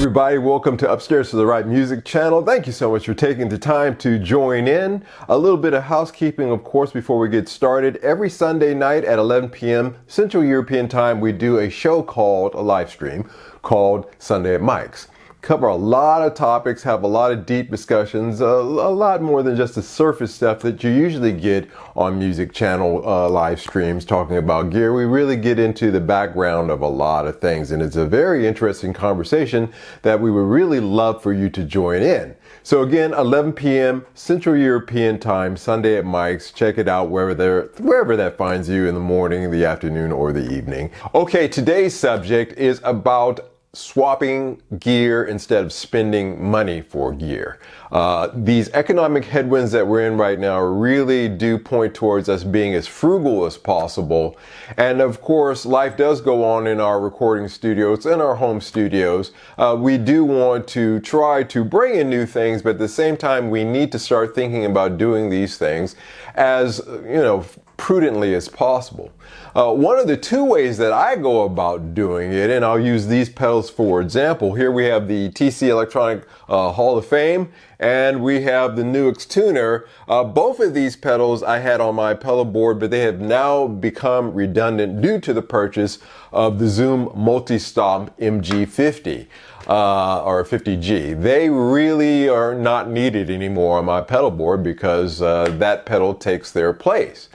everybody, welcome to Upstairs to the Right Music channel. Thank you so much for taking the time to join in. A little bit of housekeeping, of course, before we get started. Every Sunday night at 11 p.m. Central European Time, we do a show called, a live stream, called Sunday at Mike's. Cover a lot of topics, have a lot of deep discussions, a lot more than just the surface stuff that you usually get on music channel live streams talking about gear. We really get into the background of a lot of things, and it's a very interesting conversation that we would really love for you to join in. So again, 11 p.m. Central European Time, Sunday at Mike's. Check it out wherever that finds you in the morning, the afternoon, or the evening. Okay, today's subject is about swapping gear instead of spending money for gear. These economic headwinds that we're in right now really do point towards us being as frugal as possible. And of course, life does go on in our recording studios, in our home studios. We do want to try to bring in new things, but at the same time, we need to start thinking about doing these things as, prudently as possible. One of the two ways that I go about doing it, and I'll use these pedals for example. Here we have the TC Electronic Hall of Fame, and we have the Nuix Tuner. Both of these pedals I had on my pedal board, but they have now become redundant due to the purchase of the Zoom Multi-Stomp MG50. Or 50G. They really are not needed anymore on my pedal board because that pedal takes their place.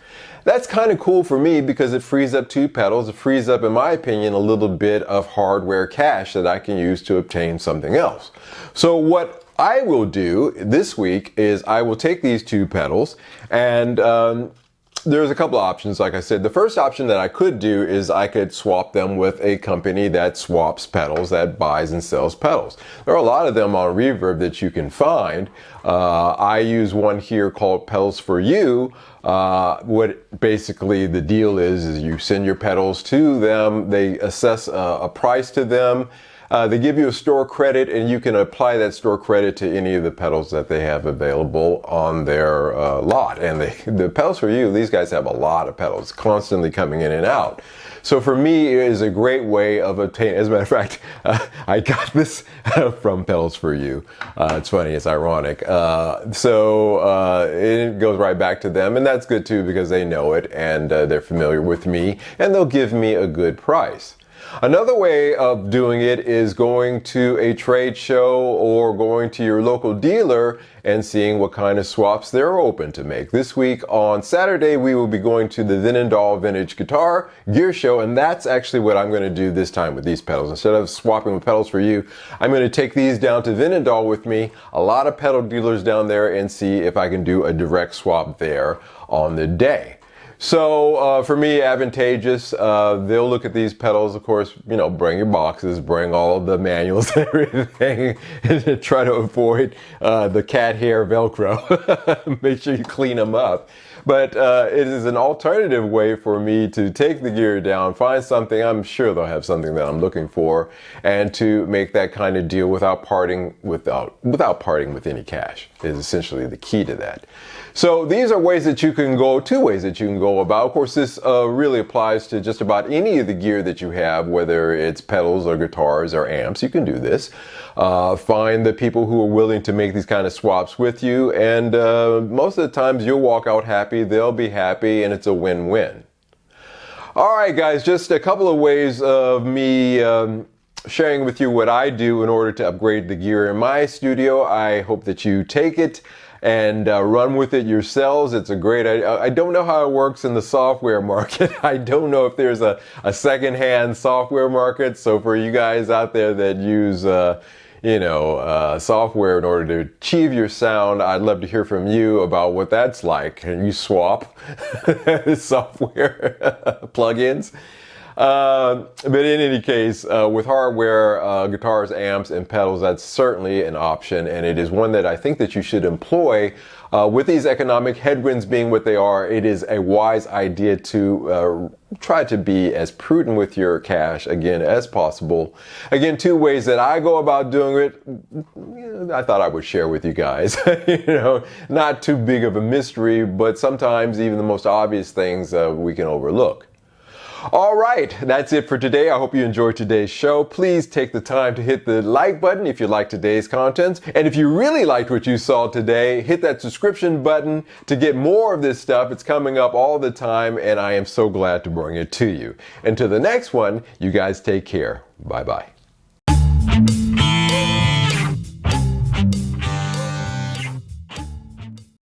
That's kind of cool for me because it frees up two pedals. It frees up, in my opinion, a little bit of hardware cash that I can use to obtain something else. So what I will do this week is I will take these two pedals and there's a couple of options. Like I said, the first option that I could do is I could swap them with a company that swaps pedals, that buys and sells pedals. There are a lot of them on Reverb that you can find. I use one here called Pedals for You. What basically the deal is you send your pedals to them, they assess a price to them. They give you a store credit, and you can apply that store credit to any of the pedals that they have available on their lot. And the Pedals for You, these guys have a lot of pedals constantly coming in and out. So for me, it is a great way of obtaining. As a matter of fact, I got this from Pedals for You. It's funny, it's ironic. So it goes right back to them, and that's good too because they know it and they're familiar with me, and they'll give me a good price. Another way of doing it is going to a trade show or going to your local dealer and seeing what kind of swaps they're open to make. This week on Saturday, we will be going to the Veenendaal Vintage Guitar Gear Show, and that's actually what I'm going to do this time with these pedals. Instead of swapping with Pedals for You, I'm going to take these down to Veenendaal with me, a lot of pedal dealers down there, and see if I can do a direct swap there on the day. So for me, advantageous. They'll look at these pedals, of course, bring your boxes, bring all of the manuals and everything, and try to avoid the cat hair Velcro. Make sure you clean them up. But it is an alternative way for me to take the gear down, find something, I'm sure they'll have something that I'm looking for, and to make that kind of deal without parting with any cash is essentially the key to that. So these are ways that you can go, two ways that you can go about. Of course, this really applies to just about any of the gear that you have, whether it's pedals or guitars or amps. You can do this. Find the people who are willing to make these kind of swaps with you, and most of the times you'll walk out happy, they'll be happy, and it's a win-win. All right, guys, just a couple of ways of me sharing with you what I do in order to upgrade the gear in my studio. I hope that you take it and run with it yourselves. It's a great idea. I don't know how it works in the software market. I don't know if there's a second-hand software market. So for you guys out there that use software in order to achieve your sound, I'd love to hear from you about what that's like. Can you swap software plugins? But in any case, with hardware, guitars, amps, and pedals, that's certainly an option, and it is one that I think that you should employ. With these economic headwinds being what they are, it is a wise idea to try to be as prudent with your cash, again, as possible. Again, two ways that I go about doing it, I thought I would share with you guys. Not too big of a mystery, but sometimes even the most obvious things we can overlook. All right, that's it for today. I hope you enjoyed today's show. Please take the time to hit the like button if you like today's content. And if you really liked what you saw today, hit that subscription button to get more of this stuff. It's coming up all the time, and I am so glad to bring it to you. Until the next one, you guys take care. Bye-bye.